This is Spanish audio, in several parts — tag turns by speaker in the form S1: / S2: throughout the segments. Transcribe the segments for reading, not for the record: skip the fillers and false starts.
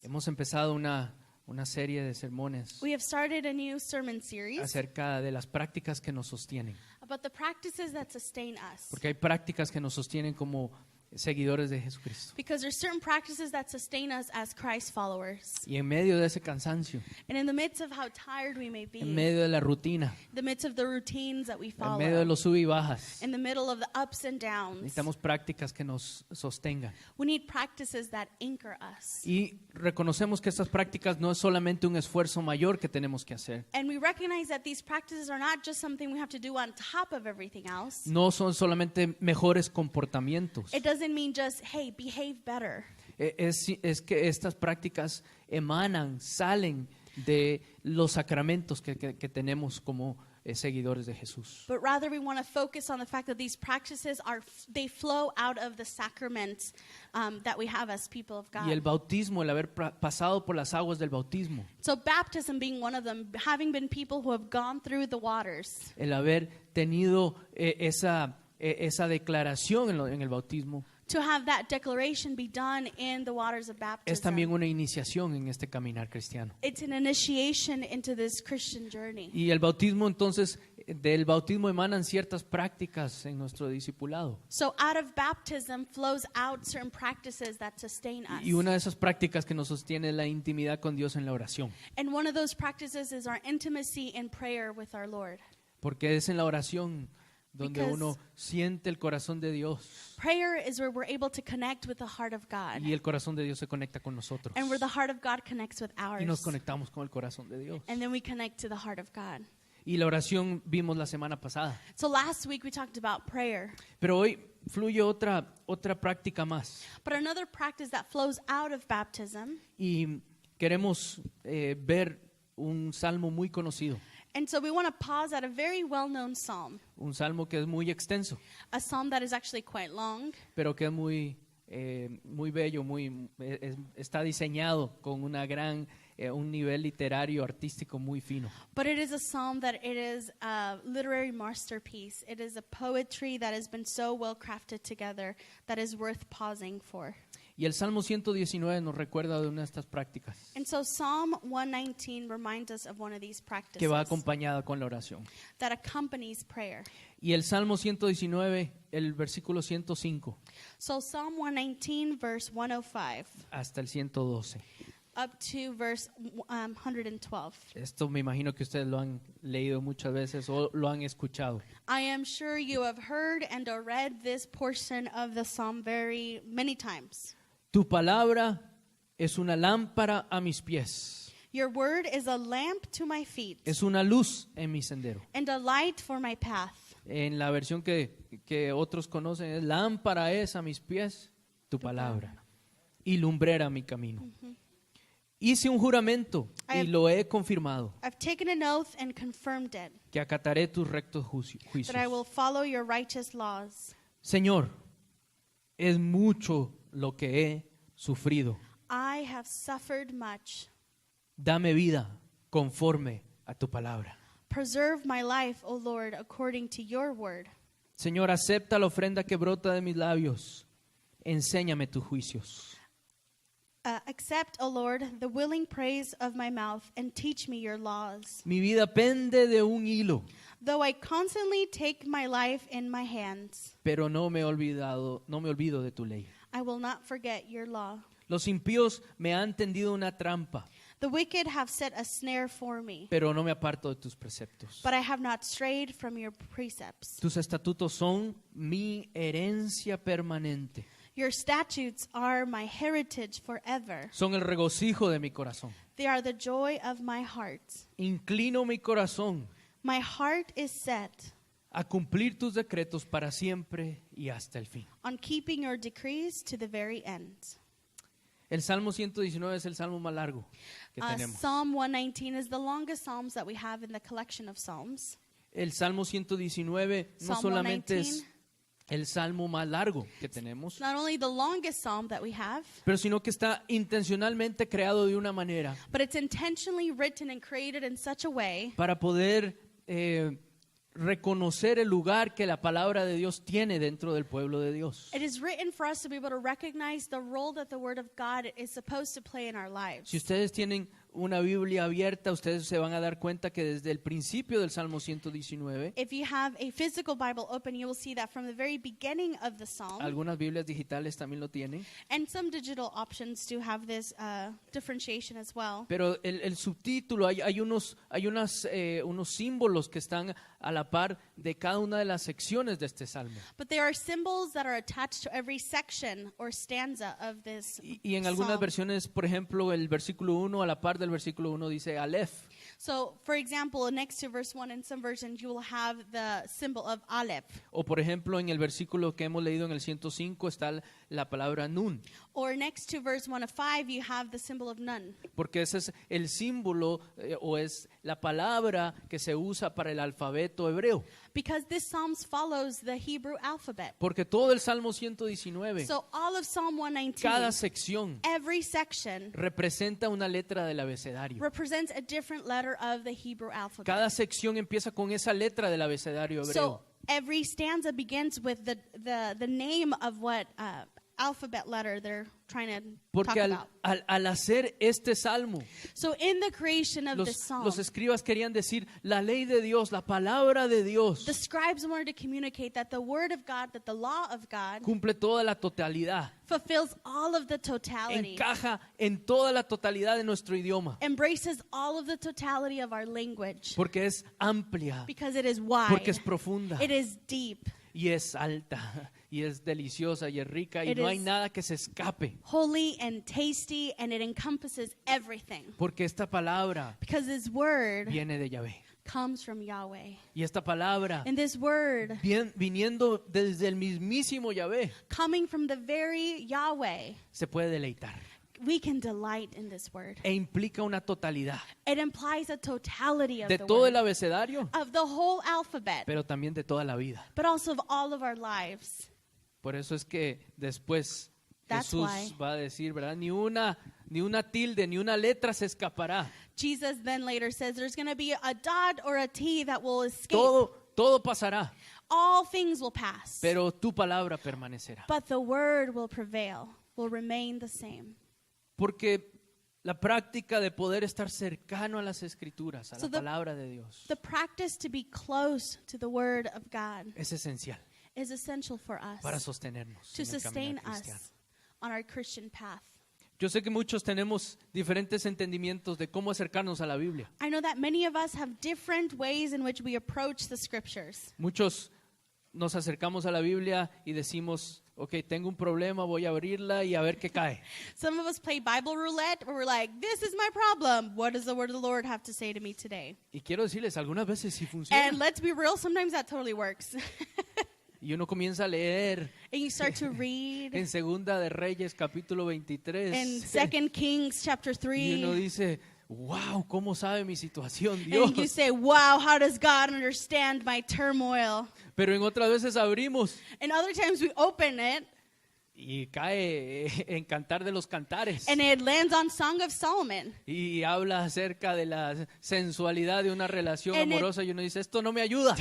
S1: Hemos empezado una serie de sermones
S2: We have started a new sermon series
S1: acerca de las prácticas que nos sostienen.
S2: about the practices that sustain us.
S1: Porque hay prácticas que nos sostienen como seguidores de Jesucristo.
S2: Because there's certain practices that sustain us as Christ followers.
S1: Y en medio de ese cansancio,
S2: And in the midst of how tired we may
S1: en
S2: be,
S1: medio de la rutina,
S2: the midst of the routines that we
S1: en medio de
S2: follow,
S1: los sub y bajas,
S2: in the middle of the ups and downs,
S1: necesitamos prácticas que nos sostengan.
S2: we need practices that anchor us.
S1: Y reconocemos que estas prácticas no es solamente un esfuerzo mayor que tenemos que hacer.
S2: And we recognize that these practices are not just something we have to do on top of everything else.
S1: No son solamente mejores comportamientos.
S2: It doesn't mean just, hey, behave better.
S1: Es que estas prácticas salen de los sacramentos que tenemos como seguidores de Jesús.
S2: But rather we want to focus on the fact that these practices they flow out of the sacraments that we have as people of God.
S1: Y el bautismo, el haber pasado por las aguas del bautismo,
S2: So baptism being one of them, having been people who have gone through the waters,
S1: el haber tenido esa declaración en el bautismo,
S2: to have that declaration be done in the waters of
S1: es también
S2: baptism.
S1: una iniciación en este caminar cristiano.
S2: It's an initiation into this Christian journey.
S1: Y el bautismo, entonces, del bautismo emanan ciertas prácticas en nuestro discipulado.
S2: So out of baptism flows out certain practices that sustain us.
S1: Y una de esas prácticas que nos sostiene es la intimidad con Dios en la oración.
S2: And one of those practices is our intimacy in prayer with our Lord.
S1: Porque es en la oración donde
S2: Because
S1: uno siente el corazón de Dios
S2: Prayer is where we're able to connect with the heart of God.
S1: y el corazón de Dios se conecta con nosotros.
S2: And where the heart of God connects with
S1: Y nos
S2: ours.
S1: conectamos con el corazón de Dios.
S2: And then we connect to the heart of God.
S1: Y la oración vimos la semana pasada.
S2: So last week we talked about prayer.
S1: Pero hoy fluye otra práctica más.
S2: But another practice that flows out of baptism.
S1: Y queremos ver un salmo muy conocido.
S2: And so we want to pause at a very well-known psalm.
S1: Un salmo que es muy extenso,
S2: A psalm that is actually quite long.
S1: pero que es muy bello, está diseñado con un nivel literario, artístico muy fino.
S2: But it is a psalm that it is a literary masterpiece. It is a poetry that has been so well crafted together that is worth pausing for.
S1: Y el Salmo 119 nos recuerda de una de estas prácticas
S2: And so Psalm 119 reminds us of one of these practices
S1: que va acompañada con la oración.
S2: that accompanies prayer.
S1: Y el Salmo 119, el versículo 105
S2: So Psalm 119 verse 105
S1: hasta el 112.
S2: up to verse 112.
S1: Esto me imagino que ustedes lo han leído muchas veces o lo han escuchado.
S2: I am sure you have heard and or read this portion of the psalm very many times.
S1: Tu palabra es una lámpara a mis pies,
S2: Your word is a lamp to my feet
S1: es una luz en mi sendero.
S2: and a light for my path.
S1: En la versión que otros conocen es lámpara es a mis pies tu palabra y lumbrera mi camino. Hice un juramento y lo he confirmado,
S2: I've taken an oath and confirmed it,
S1: que acataré tus rectos juicios.
S2: that I will follow your righteous laws.
S1: Señor, es mucho lo que he sufrido.
S2: I have suffered much.
S1: Dame vida conforme a tu palabra.
S2: Preserve my life, O Lord, according to your word.
S1: Señor, acepta la ofrenda que brota de mis labios. Enséñame tus juicios.
S2: Accept, O Lord, the willing praise of my mouth and teach me your laws.
S1: Mi vida pende de un hilo,
S2: Though I constantly take my life in my hands,
S1: pero no me olvido de tu ley.
S2: I will not forget your law.
S1: Los impíos me han tendido una trampa,
S2: The wicked have set a snare for me,
S1: pero no me aparto de tus preceptos.
S2: but I have not strayed from your precepts.
S1: Tus estatutos son mi herencia permanente.
S2: Your statutes are my heritage forever.
S1: Son el regocijo de mi corazón.
S2: They are the joy of my heart.
S1: Inclino mi corazón
S2: My heart is set
S1: a cumplir tus decretos para siempre y hasta el fin.
S2: on keeping your decrees to the very end.
S1: El Salmo 119 es el salmo más largo que tenemos.
S2: Psalm 119 is the longest psalms that we have in the collection of psalms.
S1: El Salmo 119 no
S2: Psalm
S1: solamente
S2: 119.
S1: es el salmo más largo que tenemos,
S2: It's not only the longest psalm that we have,
S1: pero sino que está intencionalmente creado de una manera
S2: but it's intentionally written and created in such a way
S1: para poder reconocer el lugar que la palabra de Dios tiene dentro del pueblo de Dios.
S2: It is written for us to be able to recognize the role that the Word of God is supposed to play in our lives.
S1: Si ustedes tienen una Biblia abierta, ustedes se van a dar cuenta que desde el principio del Salmo 119,
S2: If you have a physical Bible open, you will see that from the very beginning of the psalm,
S1: algunas Biblias digitales también lo tienen,
S2: and some digital options do have this differentiation as well.
S1: pero el subtítulo, hay unos símbolos que están a la par de cada una de las secciones de este Salmo.
S2: But there are symbols that are attached to every section or stanza of this
S1: Y en algunas
S2: psalm.
S1: versiones, por ejemplo, el versículo 1, a la par del versículo 1 dice Aleph.
S2: So, for example, next to verse 1 in some versions, you will have the symbol of Aleph.
S1: O por ejemplo, en el versículo que hemos leído en el 105 está la palabra Nun,
S2: Or next to verse 1 of 5, you have the symbol of Nun.
S1: porque ese es el símbolo o es la palabra que se usa para el alfabeto hebreo.
S2: Because this psalm follows the Hebrew alphabet.
S1: Porque todo el Salmo 119,
S2: So all of Psalm 119,
S1: cada sección
S2: every section
S1: representa una letra del abecedario.
S2: represents a different letter of the Hebrew alphabet.
S1: Cada sección empieza con esa letra del abecedario hebreo.
S2: So every stanza begins with the name of what alphabet letter they're trying to talk
S1: Porque
S2: about.
S1: al hacer este salmo,
S2: So in the creation of this psalm,
S1: los escribas querían decir la ley de Dios, la palabra de Dios,
S2: the scribes wanted to communicate that the word of God, that the law of God,
S1: cumple toda la totalidad,
S2: fulfills all of the totality,
S1: encaja en toda la totalidad de nuestro idioma,
S2: embraces all of the totality of our language,
S1: porque es amplia,
S2: because it is wide,
S1: porque es profunda,
S2: it is deep,
S1: y es alta, y es deliciosa, y es rica, y
S2: It
S1: no hay
S2: is-
S1: nada que se escape,
S2: holy and tasty, and it encompasses everything.
S1: porque esta palabra
S2: Because this word
S1: viene de Yahvé.
S2: comes from Yahweh.
S1: Y esta palabra,
S2: And this word,
S1: viniendo desde el mismísimo Yahvé,
S2: coming from the very Yahweh,
S1: se puede deleitar.
S2: we can delight in this word.
S1: E implica una totalidad
S2: It implies a totality of
S1: de
S2: the
S1: todo el
S2: word,
S1: abecedario,
S2: of the whole alphabet,
S1: pero también de toda la vida.
S2: but also of all of our lives.
S1: Por eso es que después
S2: That's
S1: Jesús
S2: why.
S1: va a decir, ¿verdad? Ni una tilde, ni una letra se escapará.
S2: Jesus then later says there's going to be a dot or a T that will escape.
S1: Todo pasará,
S2: All things will pass,
S1: pero tu palabra permanecerá.
S2: but the word will prevail, will remain the same.
S1: Porque la práctica de poder estar cercano a las Escrituras, a
S2: So
S1: la
S2: the-
S1: palabra de Dios,
S2: The practice to be close to the word of God
S1: es esencial
S2: is essential for us
S1: para sostenernos
S2: to
S1: en el
S2: sustain
S1: caminar cristiano.
S2: us on our Christian path.
S1: Yo sé que muchos tenemos diferentes entendimientos de cómo acercarnos a la Biblia.
S2: I know that many of us have different ways in which we approach the scriptures.
S1: Muchos nos acercamos a la Biblia y decimos, ok, tengo un problema, voy a abrirla y a ver qué cae.
S2: Some of us play Bible roulette where we're like, this is my problem. What does the word of the Lord have to say to me today?
S1: Y quiero decirles, algunas veces sí
S2: And
S1: funciona.
S2: let's be real, sometimes that totally works.
S1: Y uno comienza a leer
S2: And you start to read
S1: en Segunda de Reyes, capítulo 23.
S2: in 2 Kings chapter
S1: Y uno
S2: 3.
S1: dice, wow, ¿cómo sabe mi situación Dios?
S2: And you say, wow, how does God understand my turmoil?
S1: Pero en otras veces abrimos
S2: And other times we open it
S1: y cae en Cantar de los Cantares.
S2: and it lands on Song of Solomon.
S1: Y habla acerca de la sensualidad de una relación
S2: And it-
S1: amorosa y uno dice, esto no me ayuda.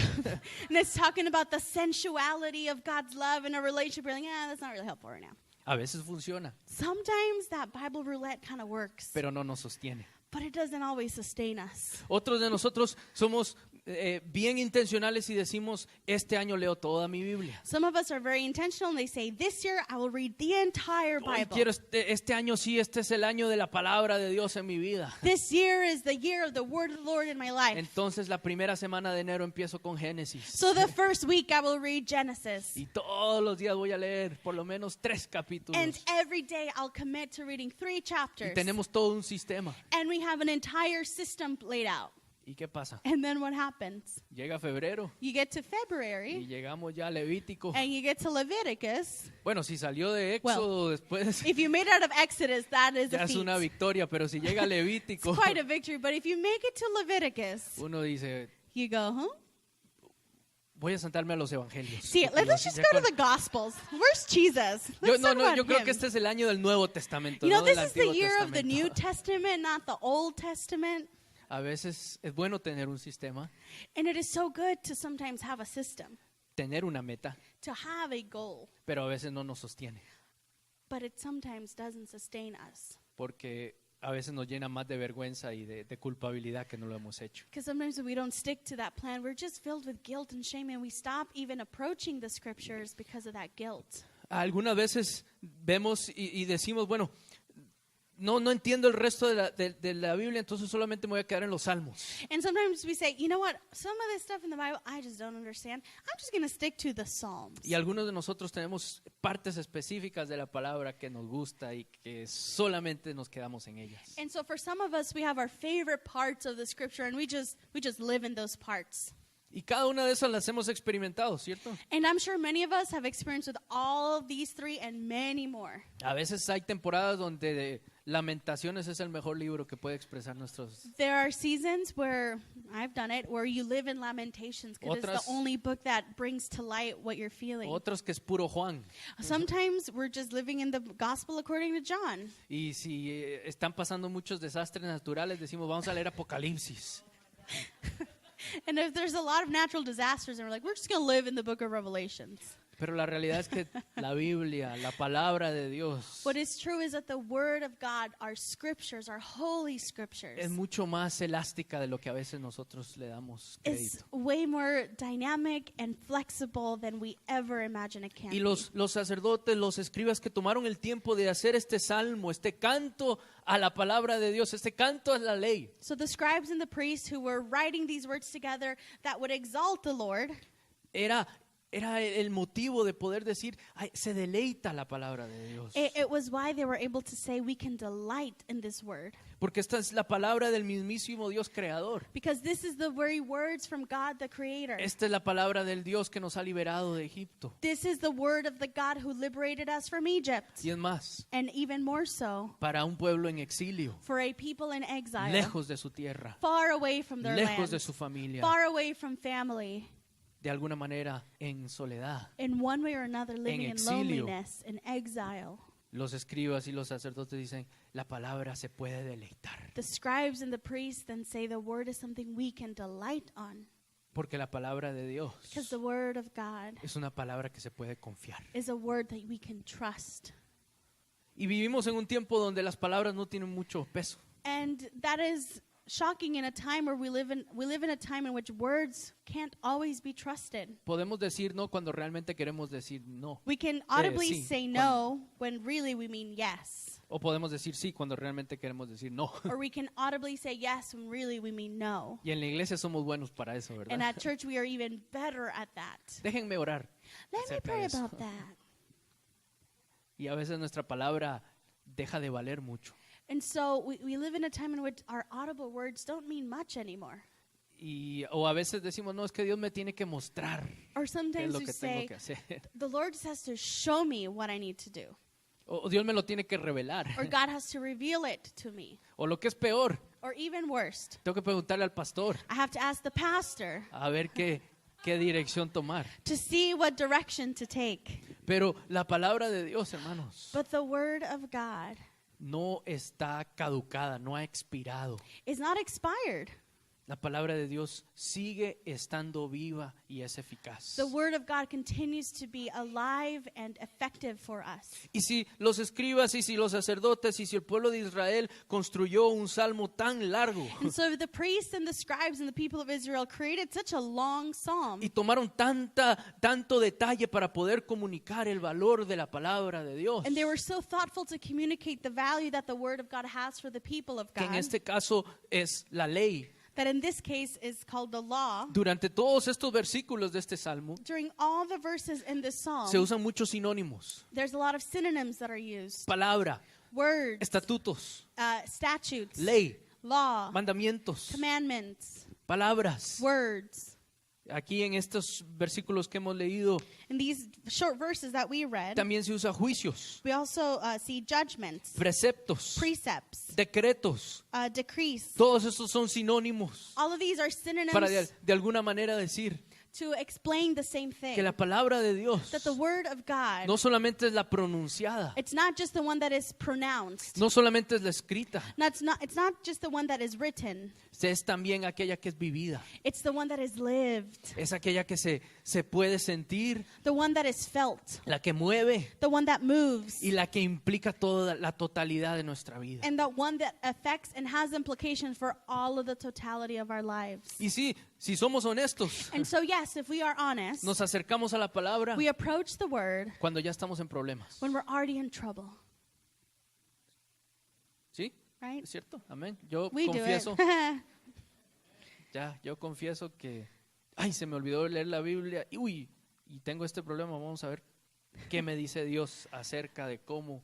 S2: And it's talking about the sensuality of God's love in a relationship. We're like, that's not really helpful right now.
S1: A veces funciona,
S2: Sometimes that Bible roulette kind of works,
S1: pero no nos sostiene.
S2: but it doesn't always sustain us.
S1: Otros de nosotros somos bien intencionales y decimos, este año leo toda mi Biblia.
S2: Some of us are very intentional and they say, this year I will read the entire
S1: Hoy
S2: Bible.
S1: quiero este año sí, este es el año de la palabra de Dios en mi vida.
S2: This year is the year of the word of the Lord in my life.
S1: Entonces la primera semana de enero empiezo con Génesis.
S2: So the first week I will read Genesis.
S1: Y todos los días voy a leer por lo menos 3 capítulos.
S2: And every day I'll commit to reading 3
S1: Y
S2: chapters.
S1: tenemos todo un sistema.
S2: And we have an entire system laid out.
S1: ¿Y qué pasa?
S2: And then what happens?
S1: Llega febrero
S2: You get to
S1: y
S2: February
S1: llegamos ya a Levítico.
S2: and you get to Leviticus.
S1: Bueno, si salió de Éxodo después
S2: If you made it out of Exodus, that is
S1: ya
S2: a
S1: es
S2: feat.
S1: una victoria, pero si llega a
S2: It's
S1: Levítico,
S2: quite a victory. But if you make it to Leviticus,
S1: uno dice,
S2: you go, huh?
S1: voy a sentarme a los evangelios.
S2: See,
S1: Porque
S2: let's just go to the Gospels. Where's Jesus?
S1: Yo,
S2: Let's talk about
S1: yo creo
S2: him.
S1: que este es el año del Nuevo Testamento,
S2: You know,
S1: no del
S2: this is the
S1: Antiguo
S2: year of the
S1: Testamento.
S2: New Testament, not the Old Testament.
S1: A veces es bueno tener un sistema,
S2: And it is so good to sometimes have a system,
S1: tener una meta,
S2: to have a goal,
S1: pero a veces no nos sostiene,
S2: but it sometimes doesn't sustain us.
S1: porque a veces nos llena más de vergüenza y de culpabilidad que no lo hemos hecho.
S2: Because sometimes when we don't stick to that plan, we're just filled with guilt and shame, and we stop even approaching the scriptures because of that guilt.
S1: Algunas veces vemos y decimos, bueno, no entiendo el resto de la Biblia, entonces solamente me voy a quedar en los salmos.
S2: And sometimes we say, you know what, some of this stuff in the Bible, I just don't understand. I'm just going to stick to the Psalms.
S1: Y algunos de nosotros tenemos partes específicas de la palabra que nos gusta y que solamente nos quedamos en ellas.
S2: And so for some of us, we have our favorite parts of the scripture, and we just live in those parts.
S1: Y cada una de esas las hemos experimentado, ¿cierto?
S2: And I'm sure many of us have experienced with all of these three and many more.
S1: A veces hay temporadas donde Lamentaciones es el mejor libro que puede expresar nuestros...
S2: There are seasons where, I've done it, where you live in Lamentations because it's
S1: Otras-
S2: the only book that brings to light what you're feeling.
S1: Otros que es puro Juan.
S2: Sometimes we're just living in the gospel according to John.
S1: Y si están pasando muchos desastres naturales, decimos, vamos a leer Apocalipsis.
S2: And if there's a lot of natural disasters, and we're like, we're just going to live in the book of Revelations.
S1: Pero la realidad es que la Biblia, la palabra de Dios,
S2: What is true is that the Word of God, our scriptures, our holy scriptures,
S1: es mucho más elástica de lo que a veces nosotros le damos
S2: is
S1: crédito.
S2: way more dynamic and flexible than we ever imagine it can
S1: Y
S2: be.
S1: los sacerdotes, los escribas que tomaron el tiempo de hacer este salmo, este canto a la palabra de Dios, este canto a la ley,
S2: So the scribes and the priests who were writing these words together that would exalt the Lord,
S1: era el motivo de poder decir, "Ay, se deleita la palabra de Dios.
S2: it was why they were able to say we can delight in this word.
S1: Porque esta es la palabra del mismísimo Dios creador.
S2: Because this is the very words from God the Creator.
S1: Esta es la palabra del Dios que nos ha liberado de Egipto.
S2: This is the word of the God who liberated us from Egypt.
S1: Y es más,
S2: And even more so,
S1: para un pueblo en exilio,
S2: for a people in exile,
S1: lejos de su tierra,
S2: far away from their
S1: lejos
S2: land,
S1: de su familia,
S2: far away from family,
S1: de alguna manera en soledad.
S2: in one way or another living in
S1: exilio.
S2: loneliness, in exile.
S1: Los escribas y los sacerdotes dicen, la palabra se puede deleitar.
S2: The scribes and the priests then say the word is something we can delight on.
S1: Porque la palabra de Dios
S2: Because the word of God
S1: es una palabra que se puede confiar.
S2: is a word that we can trust.
S1: Y vivimos en un tiempo donde las palabras no tienen mucho peso.
S2: And that is shocking in a time where we live in a time in which words can't always be trusted.
S1: Podemos decir no cuando realmente queremos decir no.
S2: We can audibly
S1: sí,
S2: say no when really we mean yes.
S1: O podemos decir sí cuando realmente queremos decir no.
S2: Or we can audibly say yes when really we mean no.
S1: Y en la iglesia somos buenos para eso,
S2: And
S1: ¿verdad?
S2: at church we are even better at that.
S1: Déjenme orar.
S2: Let me
S1: acerca
S2: pray
S1: de eso.
S2: about that.
S1: Y a veces nuestra palabra deja de valer mucho.
S2: And so we live in a time in which our audible words don't mean much anymore.
S1: O a veces decimos, no, es que Dios me tiene que mostrar
S2: Or
S1: qué es
S2: sometimes
S1: lo
S2: we
S1: que tengo
S2: say,
S1: que hacer.
S2: the Lord just has to show me what I need to do.
S1: O Dios me lo tiene que revelar.
S2: Or God has to reveal it to me.
S1: O lo que es peor,
S2: Or even worse,
S1: tengo que preguntarle al pastor
S2: I have to ask the pastor
S1: a ver qué dirección tomar.
S2: to see what direction to take.
S1: Pero la palabra de Dios, hermanos,
S2: But the word of God
S1: no está caducada, no ha expirado.
S2: is not expired.
S1: La palabra de Dios sigue estando viva y es eficaz.
S2: The word of God continues to be alive and effective for us.
S1: Y si los escribas y si los sacerdotes y si el pueblo de Israel construyó un salmo tan largo
S2: And so the priests and the scribes and the people of Israel created such a long psalm.
S1: y tomaron tanto detalle para poder comunicar el valor de la palabra de Dios,
S2: And they were so thoughtful to communicate the value that the word of God has for the people of
S1: que en
S2: God,
S1: este caso es la ley.
S2: that in this case is called the law.
S1: Durante todos estos versículos de este salmo
S2: During all the verses in this psalm,
S1: se usan muchos sinónimos.
S2: there's a lot of synonyms that are used.
S1: Palabra,
S2: Words,
S1: estatutos,
S2: statutes,
S1: ley,
S2: law,
S1: mandamientos,
S2: commandments,
S1: palabras.
S2: words.
S1: Aquí en estos versículos que hemos leído
S2: In these short verses that we read,
S1: también se usa juicios,
S2: we also see judgments,
S1: preceptos,
S2: precepts,
S1: decretos.
S2: decrees.
S1: Todos estos son sinónimos
S2: All of these are synonyms
S1: para de alguna manera decir
S2: to explain the same thing.
S1: Que la palabra de Dios
S2: That the word of God,
S1: no solamente es la pronunciada,
S2: it's not just the one that is pronounced.
S1: no solamente es la escrita,
S2: It's not just the one that is written.
S1: es también aquella que es vivida.
S2: It's the one that is lived.
S1: Es aquella que se puede sentir,
S2: The one that is felt.
S1: la que mueve
S2: The one that moves.
S1: y la que implica toda la totalidad de nuestra vida.
S2: And the one that affects and has implications for all of the totality of our lives.
S1: Y sí, si somos honestos,
S2: And so yes, if we are honest,
S1: nos acercamos a la palabra
S2: we approach the word
S1: cuando ya estamos en problemas.
S2: when we're already in trouble.
S1: ¿Sí?
S2: Right?
S1: ¿Es cierto? Amén. Yo
S2: We do
S1: confieso,
S2: it.
S1: yo confieso que, ay, se me olvidó leer la Biblia y tengo este problema. Vamos a ver qué me dice Dios acerca de cómo.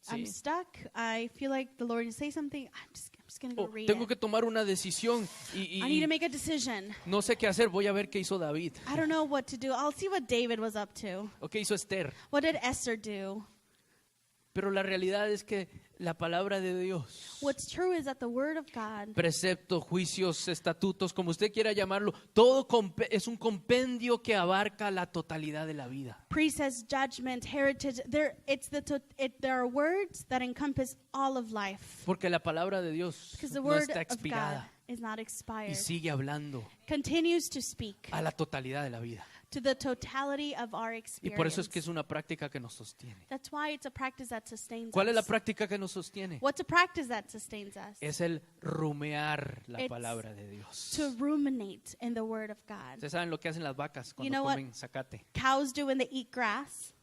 S2: I'm
S1: Sí.
S2: stuck. I feel like the Lord to say something. I'm just going to go
S1: Oh,
S2: read
S1: tengo
S2: it.
S1: que tomar una decisión
S2: I need to make a decision.
S1: no sé qué hacer. Voy a ver qué hizo David.
S2: I don't know what to do. I'll see what David was up to.
S1: O qué hizo Esther.
S2: What did Esther do?
S1: Pero la realidad es que la palabra de Dios,
S2: What's true is that the word of God,
S1: preceptos, juicios, estatutos, como usted quiera llamarlo, todo es un compendio que abarca la totalidad de la vida.
S2: precepts, judgment, heritage, there are words that encompass all of life.
S1: Porque la palabra de Dios
S2: Because the
S1: no
S2: word
S1: está
S2: of God
S1: expirada
S2: is not
S1: y
S2: expired.
S1: sigue hablando
S2: Continues to speak
S1: a la totalidad de la vida.
S2: to the totality of our
S1: Y
S2: experience.
S1: por eso es que es una práctica que nos sostiene.
S2: That's why it's a practice that sustains
S1: ¿Cuál es la
S2: us.
S1: práctica que nos sostiene?
S2: What's a practice that sustains us?
S1: Es el rumear la
S2: It's
S1: palabra de Dios.
S2: To ruminate in the word of God.
S1: Ustedes saben lo que hacen las vacas cuando
S2: know what?
S1: comen zacate.
S2: Cows do when they eat grass.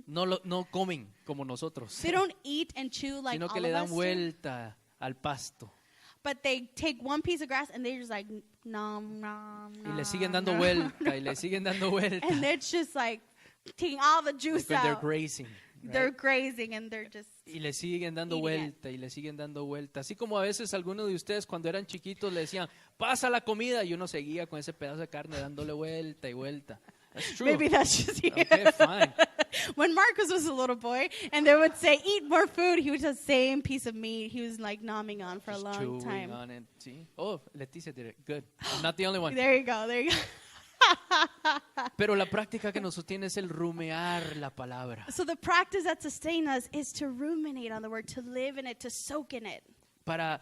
S1: No comen como nosotros,
S2: They don't eat and chew like
S1: sino que
S2: all
S1: le
S2: of
S1: dan
S2: us do,
S1: vuelta al pasto
S2: but they take one piece of grass and they're just like nom nom
S1: y le
S2: nom,
S1: siguen dando
S2: nom.
S1: vuelta y le siguen dando vuelta.
S2: And they're just like taking all the
S1: Like
S2: juice
S1: when they're
S2: out.
S1: grazing, right?
S2: They're grazing and they're just
S1: Y le siguen dando
S2: eating it.
S1: vuelta y le siguen dando vuelta. Así como a veces algunos de ustedes cuando eran chiquitos le decían, pasa la comida, y uno seguía con ese pedazo de carne dándole vuelta y vuelta. That's true.
S2: maybe that's just you.
S1: Okay, fine.
S2: When Marcus was a little boy and they would say eat more food, he would just same piece of meat he was like nomming on for
S1: Just
S2: a long
S1: chewing
S2: time.
S1: on it. ¿Sí? Oh, Leticia did it. Good. I'm not the only one.
S2: There you go. There you go.
S1: Pero la práctica que nos sostiene es el rumear la palabra.
S2: So the practice that sustains us is to ruminate on the word, to live in it, to soak in it.
S1: Para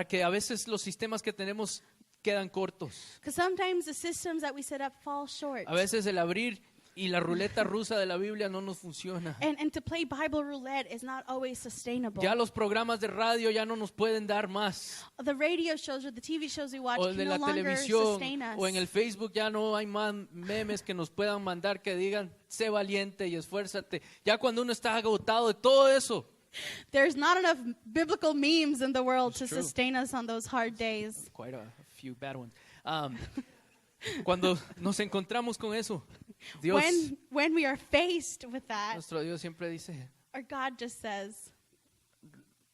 S1: que a veces los sistemas que tenemos quedan cortos.
S2: Because sometimes the systems that we set up fall short.
S1: A veces el abrir y la ruleta rusa de la Biblia no nos funciona.
S2: And to play Bible roulette is not always sustainable.
S1: Ya los programas de radio ya no nos pueden dar más.
S2: The radio shows or the TV shows we watch
S1: O
S2: can
S1: de
S2: no
S1: la
S2: longer
S1: televisión
S2: sustain us.
S1: o en el Facebook ya no hay más memes que nos puedan mandar que digan sé valiente y esfuérzate. Ya cuando uno está agotado de todo eso,
S2: There's not enough biblical memes in the world
S1: It's
S2: to
S1: true.
S2: sustain us on those hard days.
S1: quite a few bad ones. Cuando nos encontramos con eso, Dios,
S2: When we are faced with that,
S1: nuestro Dios siempre dice,
S2: our God just says,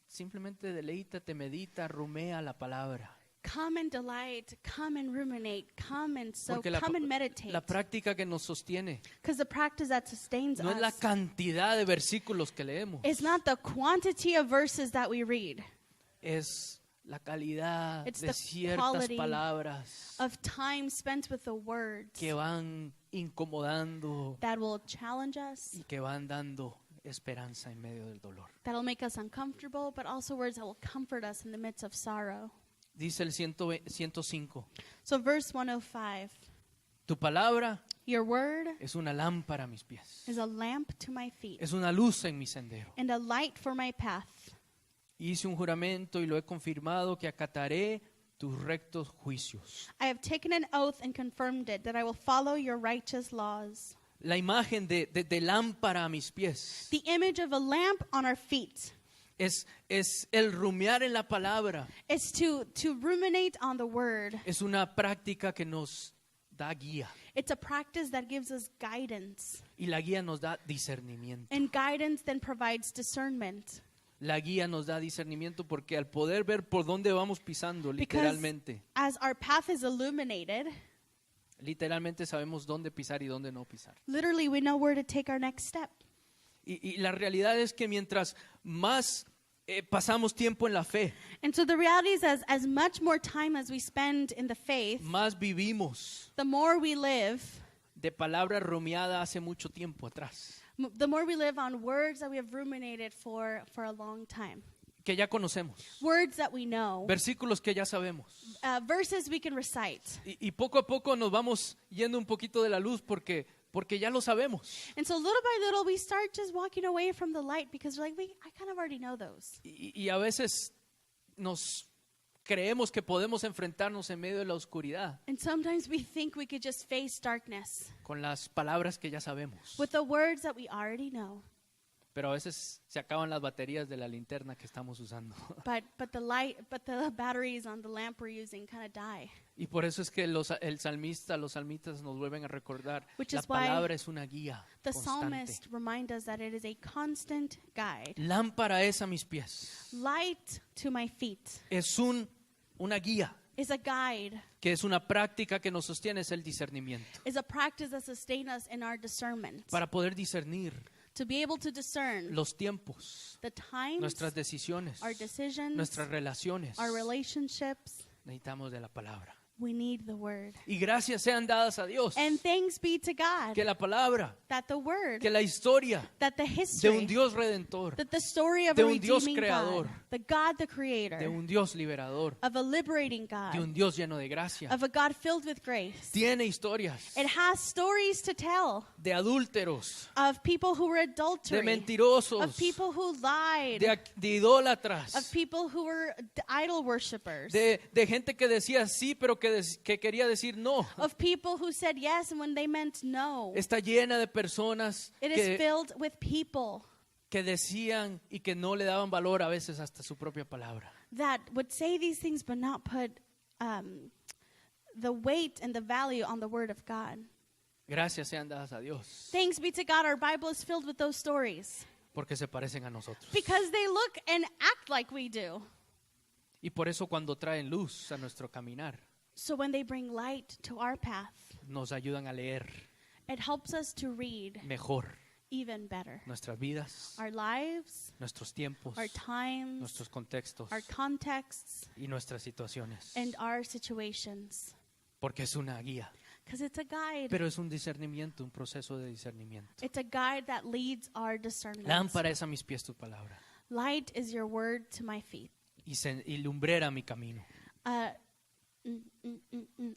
S1: simplemente deleítate, medita, rumea la palabra.
S2: come and delight, come and ruminate, come and soak,
S1: Porque
S2: come and meditate.
S1: la práctica que nos sostiene
S2: Because the practice that sustains
S1: no es la
S2: us
S1: cantidad de versículos que leemos,
S2: is not the quantity of verses that we read,
S1: es la calidad
S2: It's
S1: de
S2: the
S1: ciertas
S2: quality
S1: palabras
S2: of time spent with the words
S1: que van incomodando
S2: that will challenge us,
S1: y que van dando esperanza en medio del dolor.
S2: that will make us uncomfortable, but also words that will comfort us in the midst of sorrow.
S1: Dice el 105,
S2: So verse 105,
S1: tu palabra
S2: your word
S1: es una lámpara a mis pies,
S2: is a lamp to my feet
S1: es una luz en mi sendero.
S2: and a light for my path.
S1: Hice un juramento y lo he confirmado que acataré tus rectos juicios.
S2: I have taken an oath and confirmed it, that I will follow your righteous laws.
S1: La imagen de lámpara a mis pies
S2: The image of a lamp on our feet
S1: es el rumiar en la palabra.
S2: is to ruminate on the word.
S1: Es una práctica que nos da guía
S2: It's a practice that gives us guidance,
S1: y la guía nos da discernimiento.
S2: and guidance then provides discernment.
S1: La guía nos da discernimiento porque al poder ver por dónde vamos pisando,
S2: Because
S1: literalmente
S2: as our path is illuminated,
S1: sabemos dónde pisar y dónde no pisar.
S2: literally we know where to take our next step.
S1: Y la realidad es que mientras más pasamos tiempo en la fe,
S2: And so the reality is, as much more time as we spend in the faith,
S1: más vivimos
S2: the more we live,
S1: de palabra rumiada hace mucho tiempo atrás,
S2: the more we live on words that we have ruminated for a long time.
S1: que ya conocemos,
S2: Words that we know,
S1: versículos que ya sabemos.
S2: verses we can recite.
S1: Y poco a poco nos vamos yendo un poquito de la luz porque ya lo sabemos.
S2: And so little by little, we start just walking away from the light because we're like, I kind of already know those.
S1: Y a veces nos creemos que podemos enfrentarnos en medio de la oscuridad
S2: And sometimes we think we could just face darkness
S1: con las palabras que ya sabemos.
S2: with the words that we already know.
S1: Pero a veces se acaban las baterías de la linterna que estamos usando.
S2: But the batteries on the lamp we're using kind of die.
S1: Y por eso es que los salmistas nos vuelven a recordar,
S2: Which
S1: la
S2: is why
S1: palabra es una guía
S2: The
S1: constante.
S2: psalmist reminds us that it is a constant guide.
S1: Lámpara es a mis pies.
S2: Light to my feet
S1: Es una guía,
S2: is a guide,
S1: que es una práctica que nos sostiene, es el discernimiento.
S2: is a practice that sustains us in our discernment.
S1: Para poder discernir
S2: To be able to discern
S1: los tiempos,
S2: the times,
S1: nuestras decisiones,
S2: our decisions,
S1: nuestras relaciones,
S2: our relationships,
S1: necesitamos de la palabra.
S2: we need the word.
S1: Y gracias sean dadas a Dios,
S2: And thanks be to God
S1: que la palabra,
S2: that the word,
S1: que la historia
S2: that the
S1: de un
S2: history,
S1: Dios redentor,
S2: that the story of
S1: de
S2: a
S1: un Dios
S2: redeeming
S1: creador,
S2: God, the God the
S1: de
S2: creator,
S1: un Dios liberador,
S2: of a liberating
S1: de
S2: God,
S1: un Dios lleno de gracia,
S2: of a God filled with grace.
S1: tiene historias
S2: It has stories to tell
S1: de adúlteros,
S2: of people who were
S1: de
S2: adultery,
S1: mentirosos,
S2: of people who lied,
S1: de idólatras,
S2: of people who were idol worshippers,
S1: de gente que decía sí, pero que quería decir no.
S2: of people who said yes and when they meant no.
S1: Está llena de personas
S2: It is
S1: que
S2: filled with people
S1: decían y que no le daban valor a veces hasta su propia palabra.
S2: that would say these things but not put the weight and the value on the word of God.
S1: Gracias sean dadas a Dios,
S2: Thanks be to God, our Bible is filled with those stories
S1: porque se parecen a nosotros.
S2: because they look and act like we do.
S1: Y por eso cuando traen luz a nuestro caminar,
S2: So when they bring light to our path,
S1: nos ayudan a leer
S2: it helps us to read
S1: mejor
S2: even better
S1: nuestras vidas,
S2: our lives,
S1: nuestros tiempos,
S2: our times,
S1: nuestros contextos
S2: our contexts,
S1: y nuestras situaciones.
S2: and our situations.
S1: Porque es una guía,
S2: Because it's a guide.
S1: pero es un discernimiento, un proceso de discernimiento.
S2: It's a guide that leads our discernment.
S1: Lámpara es a mis pies tu palabra
S2: Light is your word to my feet.
S1: y lumbrera mi camino.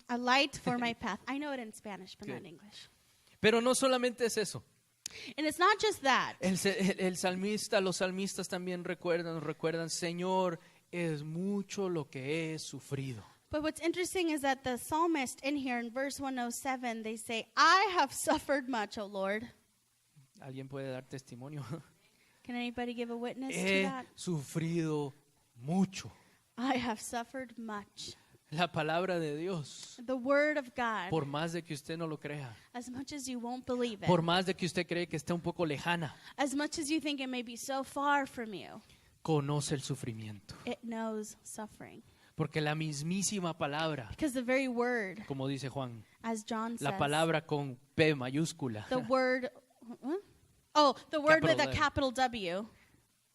S2: A light for my path. I know it in Spanish, but not
S1: Good.
S2: in English.
S1: Pero no solamente es eso.
S2: And it's not just that.
S1: El salmista, los salmistas también recuerdan, Señor, es mucho lo que he sufrido.
S2: But what's interesting is that the psalmist in here in verse 107, they say, I have suffered much, O Lord.
S1: ¿Alguien puede dar testimonio?
S2: Can anybody give a witness to
S1: He
S2: that?
S1: sufrido mucho.
S2: I have suffered much.
S1: La palabra de Dios,
S2: The word of God,
S1: por más de que usted no lo crea,
S2: as much as you won't believe it,
S1: por más de que usted cree que está un poco lejana,
S2: as much as you think it may be so far from you,
S1: conoce el sufrimiento.
S2: it knows suffering.
S1: Porque la mismísima palabra,
S2: Because the very word,
S1: como dice Juan,
S2: as John
S1: la
S2: says,
S1: palabra con P mayúscula,
S2: the word, the word with a
S1: Capital
S2: capital W,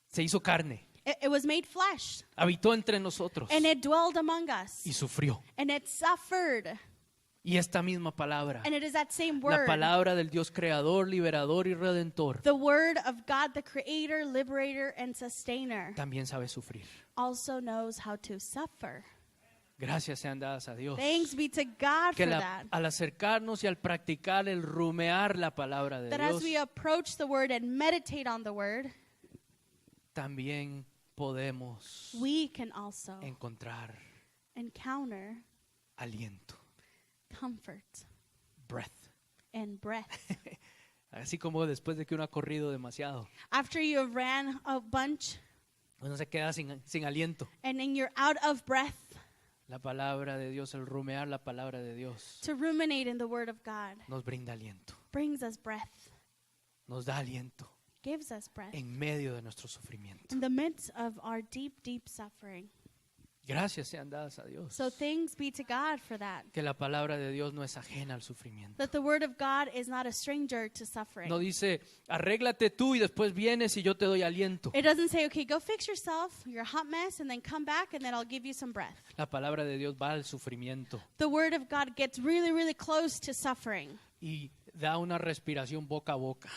S1: se hizo carne,
S2: it was made flesh,
S1: habitó entre nosotros
S2: and it dwelled among us,
S1: y sufrió.
S2: and it suffered.
S1: Y esta misma palabra,
S2: And it is that same
S1: la
S2: word,
S1: palabra del Dios creador, liberador y redentor,
S2: the word of God, the creator, liberator, and sustainer,
S1: también sabe sufrir.
S2: also knows how to suffer.
S1: Gracias sean dadas a Dios.
S2: Thanks be to God
S1: Que
S2: for that.
S1: al acercarnos y al practicar el rumear la palabra de
S2: That
S1: Dios,
S2: as we approach the word and meditate on the word,
S1: también podemos
S2: we can also
S1: encontrar
S2: encounter
S1: aliento,
S2: comfort
S1: breath.
S2: and breath.
S1: Así como después de que uno ha corrido demasiado,
S2: After you have ran a bunch
S1: uno se queda sin aliento.
S2: and then you're out of breath,
S1: La palabra de Dios, el rumear la palabra de Dios,
S2: to ruminate in the word of God
S1: nos brinda aliento,
S2: brings us breath,
S1: nos da aliento
S2: gives us breath
S1: en medio de nuestro sufrimiento.
S2: in the midst of our deep, deep suffering.
S1: Gracias sean dadas a Dios.
S2: So thanks be to God for that.
S1: Que la palabra de Dios no es ajena al sufrimiento.
S2: That the word of God is not a stranger to suffering.
S1: No dice, arréglate tú y después vienes y yo te doy aliento.
S2: It doesn't say, okay, go fix yourself, you're a hot mess, and then come back and then I'll give you some breath.
S1: La palabra de Dios va al sufrimiento
S2: The word of God gets really, really close to suffering.
S1: y da una respiración boca a boca.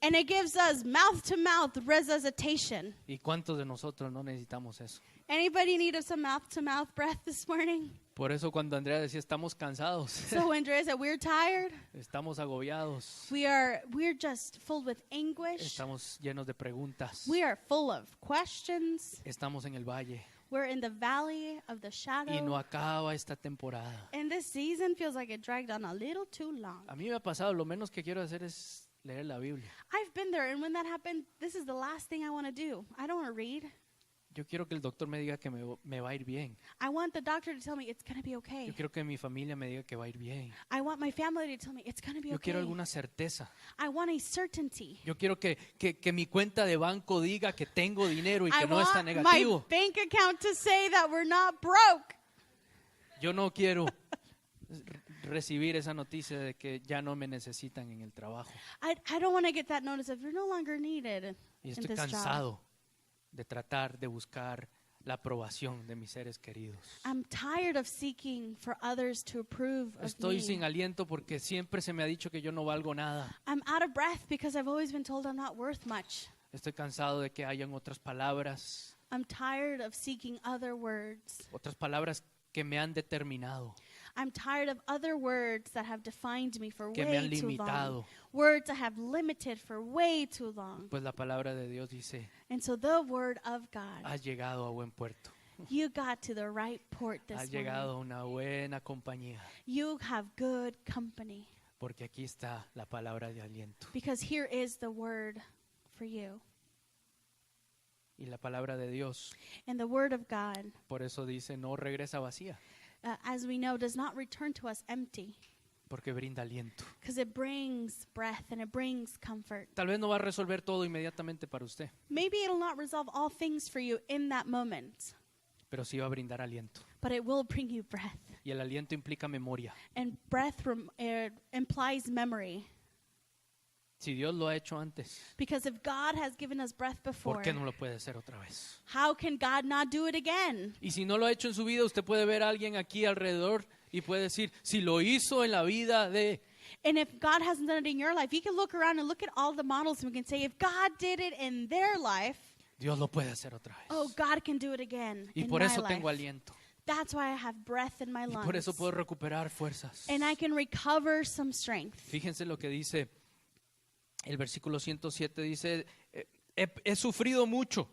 S2: And it gives us mouth-to-mouth resuscitation.
S1: ¿Y cuántos de nosotros no necesitamos eso?
S2: Anybody need some mouth-to-mouth breath this morning?
S1: Por eso cuando Andrea decía, estamos cansados,
S2: So when Andrea said, we're tired,
S1: estamos agobiados,
S2: we're just filled with anguish.
S1: estamos llenos de preguntas,
S2: We are full of questions.
S1: estamos en el valle
S2: We're in the valley of the
S1: y no
S2: shadow.
S1: acaba esta temporada.
S2: And this season feels like it dragged on a little too long.
S1: A mí me ha pasado, lo menos que quiero hacer es leer la Biblia.
S2: I've been there, and when that happened, this is the last thing I want to do. I don't want to read.
S1: Yo quiero que el doctor me diga que me va a ir bien.
S2: I want the doctor to tell me it's going to be okay.
S1: Yo quiero que mi familia me diga que va a ir bien.
S2: I want my family to tell me it's going to be
S1: Yo
S2: okay.
S1: quiero alguna certeza.
S2: I want a certainty.
S1: Yo quiero que mi cuenta de banco diga que tengo dinero y
S2: I
S1: que no está
S2: want my
S1: negativo.
S2: bank account to say that we're not broke.
S1: Yo no quiero recibir esa noticia de que ya no me necesitan en el trabajo.
S2: I don't want to get that notice of you're no longer needed
S1: Y
S2: in
S1: estoy
S2: this job.
S1: cansado de tratar de buscar la aprobación de mis seres queridos.
S2: I'm tired of seeking for others to approve of
S1: Estoy
S2: me.
S1: sin aliento porque siempre se me ha dicho que yo no valgo nada.
S2: I'm out of breath because I've always been told I'm not worth much.
S1: Estoy cansado de que hayan otras palabras
S2: I'm tired of seeking other words.
S1: que me han determinado,
S2: I'm tired of other words that have defined me for
S1: que me
S2: way
S1: han
S2: too long.
S1: limitado.
S2: Words that have limited for way too long.
S1: Pues la palabra de Dios dice,
S2: And so the word of God,
S1: has llegado a buen puerto,
S2: you got to the right port
S1: has
S2: this
S1: llegado
S2: morning.
S1: a una buena compañía,
S2: You have good company
S1: porque aquí está la palabra de aliento.
S2: because here is the word for you.
S1: Y la palabra de Dios,
S2: And the word of God,
S1: por eso dice, no regresa vacía,
S2: as we know, does not return to us empty
S1: porque brinda aliento.
S2: because it brings breath and it brings comfort.
S1: Tal vez no va a resolver todo inmediatamente para usted,
S2: Maybe it'll not resolve all things for you in that moment,
S1: pero sí va a brindar aliento.
S2: but it will bring you breath.
S1: Y el aliento implica memoria.
S2: And breath implies memory.
S1: Si Dios lo ha hecho antes,
S2: Because if God has given us breath before,
S1: ¿por qué no lo puede hacer otra vez?
S2: how can God not do it again?
S1: Y si no lo ha hecho en su vida, usted puede ver a alguien aquí alrededor y puede decir, si lo hizo en la vida de...
S2: And if God hasn't done it in your life, you can look around and look at all the models and we can say, if God did it in their life,
S1: Dios lo puede hacer otra vez.
S2: oh, God can do it again
S1: Y
S2: in
S1: por
S2: my
S1: eso
S2: life.
S1: tengo aliento.
S2: That's why I have breath in my
S1: Y
S2: lungs.
S1: por eso puedo recuperar fuerzas.
S2: And I can recover some strength.
S1: Fíjense lo que dice el versículo 107. Dice, he sufrido mucho.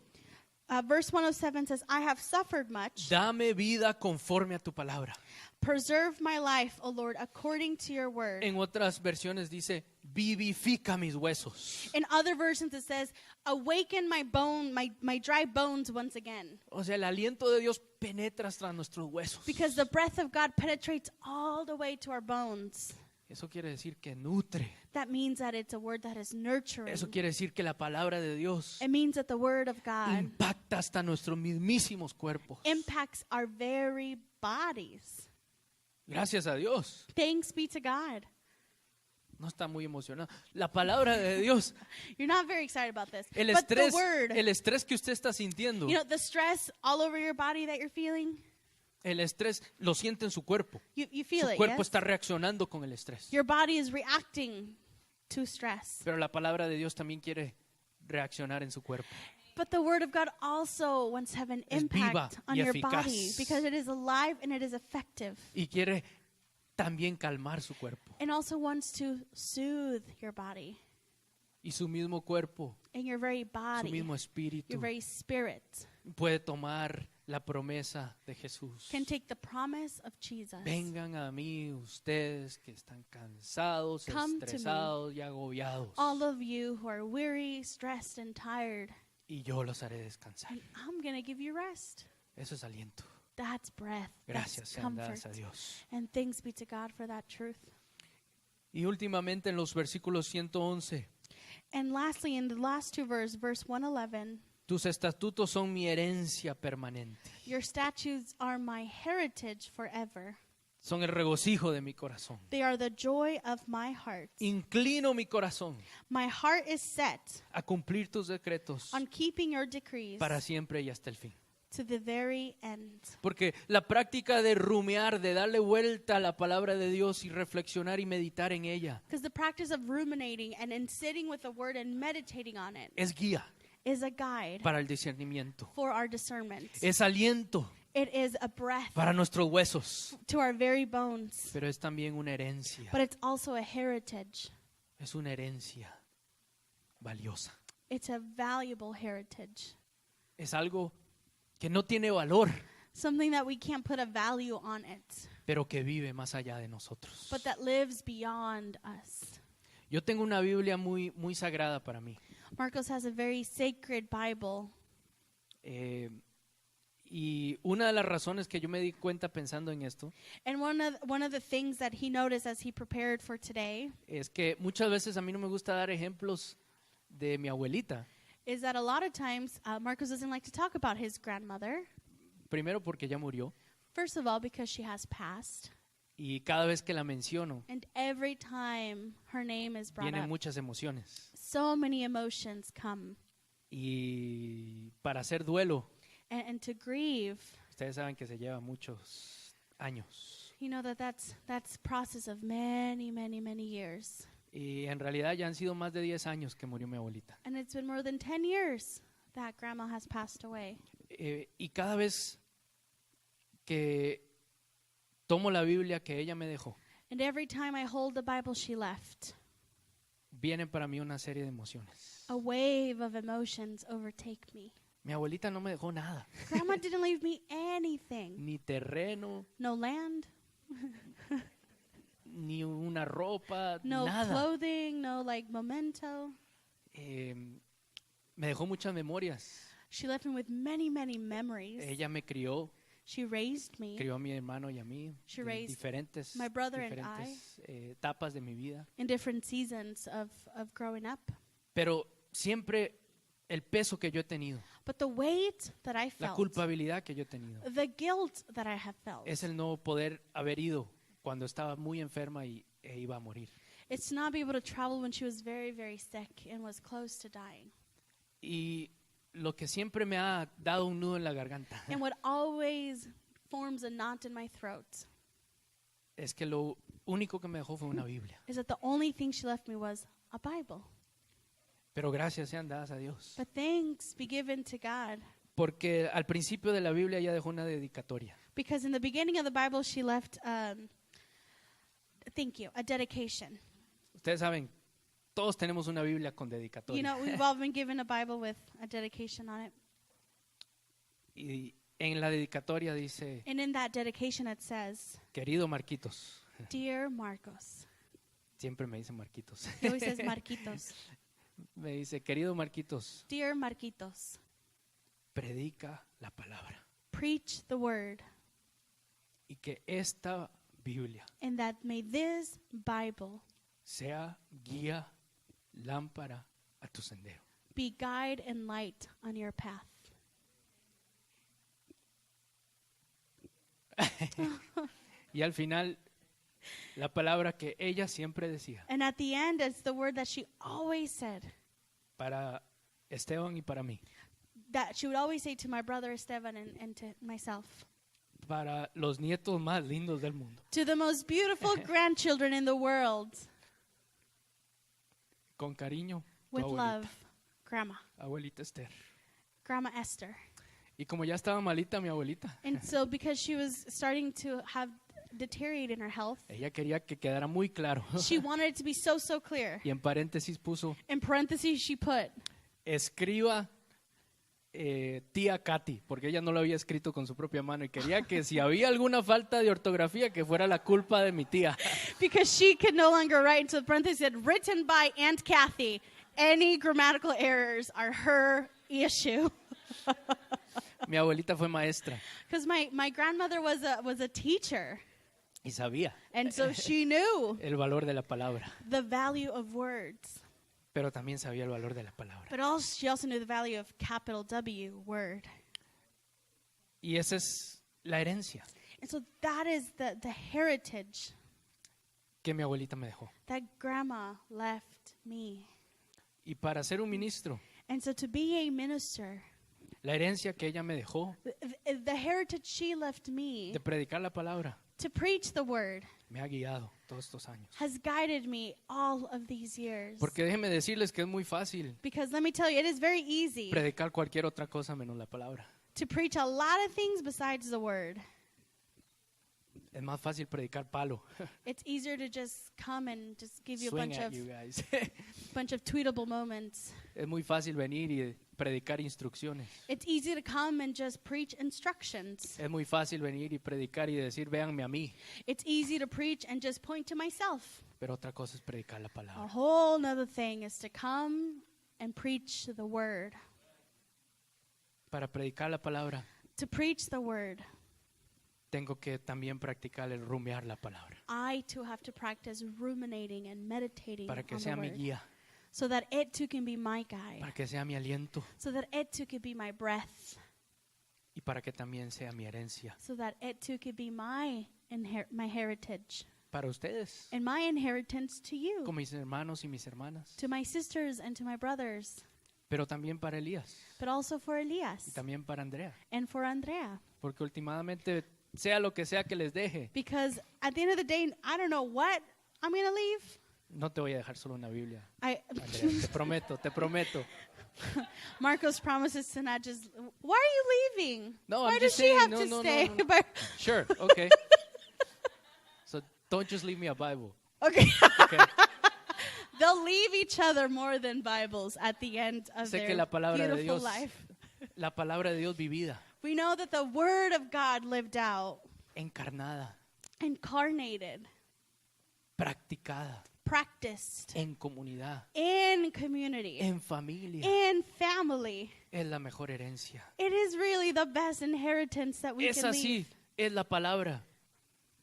S2: Verse 107 says, I have suffered much.
S1: Dame vida conforme a tu palabra.
S2: Preserve my life, O Lord, according to your word.
S1: En otras versiones dice, vivifica mis huesos.
S2: In other versions it says, awaken my dry bones once again.
S1: O sea, el aliento de Dios penetra hasta nuestros huesos.
S2: Because the breath of God penetrates all the way to our bones.
S1: Eso quiere decir que nutre.
S2: That means that it's a word that is nurturing.
S1: Eso quiere decir que la palabra de Dios
S2: It means that the word of God
S1: impacta hasta nuestros mismísimos cuerpos.
S2: impacts our very bodies.
S1: Gracias a Dios.
S2: Thanks be to God.
S1: No está muy emocionado. La palabra de Dios,
S2: You're not very excited about this.
S1: el
S2: But the
S1: estrés,
S2: word,
S1: el estrés que usted está sintiendo,
S2: you know, the stress all over your body that you're feeling,
S1: el estrés lo siente en su cuerpo.
S2: you feel
S1: Su
S2: it,
S1: cuerpo
S2: yes?
S1: está reaccionando con el estrés.
S2: Your body is reacting to stress.
S1: Pero la palabra de Dios también quiere reaccionar en su cuerpo.
S2: But the word of God also wants to have an
S1: Es viva
S2: impact on
S1: y
S2: your
S1: eficaz.
S2: body because it is alive and it is effective.
S1: Y quiere también calmar su cuerpo.
S2: And also wants to soothe your body
S1: Y su mismo cuerpo,
S2: and your very
S1: su
S2: body,
S1: mismo espíritu,
S2: your very spirit
S1: puede tomar la promesa de Jesús.
S2: can take the promise of Jesus.
S1: Vengan a mí ustedes que están cansados,
S2: Come to me.
S1: estresados y agobiados.
S2: All of you who are weary, stressed, and tired,
S1: Y yo los haré descansar.
S2: and I'm going to give you rest.
S1: Eso es aliento.
S2: That's breath.
S1: Gracias
S2: That's
S1: sean dadas a
S2: comfort.
S1: Dios.
S2: And thanks be to God for that truth.
S1: Y últimamente en los versículos 111
S2: And lastly, in the last two verses, verse 111,
S1: Tus estatutos son mi herencia permanente.
S2: Your statutes are my heritage forever.
S1: Son el regocijo de mi corazón.
S2: They are the joy of my heart.
S1: Inclino mi corazón
S2: My heart is set
S1: a cumplir tus decretos
S2: on keeping your decrees
S1: para siempre y hasta el fin.
S2: to the very end.
S1: Porque la práctica de rumiar, de darle vuelta a la palabra de Dios y reflexionar y meditar en ella,
S2: Because the practice of ruminating and in sitting with the word and meditating on it
S1: es guía
S2: is a guide
S1: para el discernimiento.
S2: for our discernment.
S1: Es aliento
S2: It is a breath
S1: para nuestros huesos.
S2: to our very bones.
S1: Pero es también una herencia.
S2: But it's also a heritage.
S1: Es una herencia valiosa.
S2: It's a valuable heritage.
S1: Es algo que no tiene valor,
S2: Something that we can't put a value on it,
S1: pero que vive más allá de nosotros.
S2: but that lives beyond us.
S1: Yo tengo una Biblia muy, muy sagrada para mí.
S2: Marcos has a very sacred Bible.
S1: Y una de las razones que yo me di cuenta pensando en esto
S2: And one of the things that he noticed as he prepared for today
S1: es que muchas veces a mí no me gusta dar ejemplos de mi abuelita.
S2: is that a lot of times Marcos doesn't like to talk about his grandmother.
S1: Primero porque ya murió
S2: First of all, because she has passed.
S1: y cada vez que la menciono
S2: And every time her name is brought
S1: vienen
S2: up,
S1: muchas emociones.
S2: so many emotions come.
S1: Y para hacer duelo,
S2: And to grieve,
S1: ustedes saben que se lleva muchos años.
S2: you know that's process of many, many, many years.
S1: Y en realidad ya han sido más de 10 años que murió mi abuelita.
S2: And it's been more than 10 years that grandma has passed away.
S1: Y cada vez que tomo la Biblia que ella me dejó,
S2: And every time I hold the Bible she left,
S1: vienen para mí una serie de emociones.
S2: a wave of emotions overtake me.
S1: Mi abuelita no me dejó nada,
S2: Grandma didn't leave me anything.
S1: ni terreno,
S2: No land,
S1: ni una ropa,
S2: no
S1: nada.
S2: clothing, no like memento.
S1: Me dejó muchas memorias.
S2: She left me with many, many memories.
S1: Ella me crió,
S2: She raised me
S1: crió a mi hermano y a mí
S2: She
S1: en
S2: raised
S1: diferentes,
S2: my brother and
S1: diferentes etapas de mi vida.
S2: in different seasons of growing up.
S1: Pero siempre el peso que yo he tenido,
S2: But the weight that I
S1: la
S2: felt,
S1: culpabilidad que yo he tenido,
S2: the guilt that I have felt,
S1: es el no poder haber ido cuando estaba muy enferma e iba a morir.
S2: it's to not be able to travel when she was very, very sick and was close to dying.
S1: Y lo que siempre me ha dado un nudo en la garganta
S2: And what always forms a knot in my throat
S1: es que lo único que me dejó fue una Biblia.
S2: is that the only thing she left me was a Bible.
S1: Pero gracias sean dadas a Dios.
S2: But thanks be given to God.
S1: Porque al principio de la Biblia ella dejó una dedicatoria.
S2: Because in the beginning of the Bible, she left, a dedication.
S1: Ustedes saben, todos tenemos una Biblia con
S2: You
S1: dedicatoria.
S2: know, we've all been given a Bible with a dedication on it.
S1: Y en la dedicatoria dice,
S2: And in that dedication, it says,
S1: querido Marquitos.
S2: Dear Marcos.
S1: Siempre me dice Marquitos.
S2: He always says Marquitos.
S1: Me dice, querido Marquitos,
S2: Dear Marquitos,
S1: predica la palabra.
S2: preach the word.
S1: Y que esta Biblia
S2: And that may this Bible
S1: sea guía, lámpara a tu sendero.
S2: be guide and light on your path.
S1: Y al final, la palabra que ella siempre decía,
S2: And at the end, it's the word that she always said,
S1: para Esteban y para mí,
S2: that she would always say to my brother Esteban and to myself,
S1: para los nietos más lindos del mundo,
S2: to the most beautiful grandchildren in the world,
S1: con cariño, tu
S2: with
S1: abuelita,
S2: love, Grandma,
S1: abuelita Esther.
S2: Grandma Esther.
S1: Y como ya estaba malita mi abuelita,
S2: And so because she was starting to have deteriorate in her health,
S1: ella quería que quedara muy claro.
S2: she wanted it to be so, so clear.
S1: Y en paréntesis puso,
S2: In parentheses, she put,
S1: escriba tía Katy, porque ella no lo había escrito con su propia mano y quería que si había alguna falta de ortografía que fuera la culpa de mi tía.
S2: because she could no longer write, into the parentheses said, written by Aunt Kathy. Any grammatical errors are her issue.
S1: Mi abuelita fue maestra
S2: Because my grandmother was a teacher,
S1: y sabía
S2: and so she knew
S1: el valor de la palabra.
S2: the value of words.
S1: pero también sabía el valor de la palabra.
S2: But she also knew the value of capital W, word.
S1: Y esa es la herencia
S2: And so that is the heritage
S1: que mi abuelita me dejó.
S2: that grandma left me.
S1: Y para ser un ministro,
S2: And so to be a minister,
S1: la herencia que ella me dejó
S2: the heritage she left me
S1: de predicar la palabra
S2: to preach the word
S1: me ha guiado todos estos años.
S2: has guided me all of these years.
S1: Porque déjenme decirles que es muy fácil
S2: Because let me tell you, it is very easy
S1: predicar cualquier otra cosa menos la palabra.
S2: to preach a lot of things besides the word.
S1: Es más fácil predicar palo.
S2: It's easier to just come and just give you a
S1: Swing
S2: bunch
S1: at
S2: of
S1: you guys.
S2: tweetable moments.
S1: Es muy fácil venir y predicar instrucciones.
S2: It's easy to come and just preach instructions.
S1: Es muy fácil venir y predicar y decir, véanme a mí.
S2: It's easy to preach and just point to myself.
S1: Pero otra cosa es predicar la
S2: A
S1: palabra.
S2: whole nother thing is to come and preach the word.
S1: Para predicar la palabra,
S2: To preach the word,
S1: tengo que también practicar el rumiar la palabra.
S2: I too have to practice ruminating and meditating
S1: Para que
S2: on the
S1: sea mi
S2: word.
S1: guía,
S2: So that it too can be my guide.
S1: para que sea mi aliento
S2: So that it too could be my breath.
S1: y para que también sea mi herencia.
S2: So that it too could be my heritage.
S1: Para ustedes,
S2: And my inheritance to you.
S1: con mis hermanos y mis hermanas.
S2: To my sisters and to my brothers.
S1: Pero también para Elías
S2: But also for
S1: y
S2: Elias.
S1: también para Andrea.
S2: And for Andrea.
S1: Porque últimamente, sea lo que sea que les deje,
S2: Because at the end of the day, I don't know what I'm going to leave.
S1: no te voy a dejar solo una Biblia,
S2: I
S1: Andrea. Te prometo, te prometo.
S2: Marcos promises to not just. Why are you leaving?
S1: No,
S2: Why
S1: I'm
S2: does
S1: just
S2: she
S1: saying,
S2: have
S1: no,
S2: to
S1: no, no,
S2: stay?
S1: no.
S2: But-
S1: Sure, okay. So don't just leave me a Bible.
S2: okay.
S1: Okay.
S2: They'll leave each other more than Bibles at the end of
S1: Sé que
S2: their
S1: la palabra de
S2: beautiful
S1: Dios,
S2: life.
S1: la palabra de Dios vivida,
S2: We know that the Word of God lived out,
S1: encarnada,
S2: incarnated,
S1: practicada,
S2: practiced
S1: en comunidad,
S2: in community,
S1: en familia,
S2: in family.
S1: es la mejor herencia.
S2: It is really the best inheritance that we
S1: Esa
S2: can leave.
S1: sí es la palabra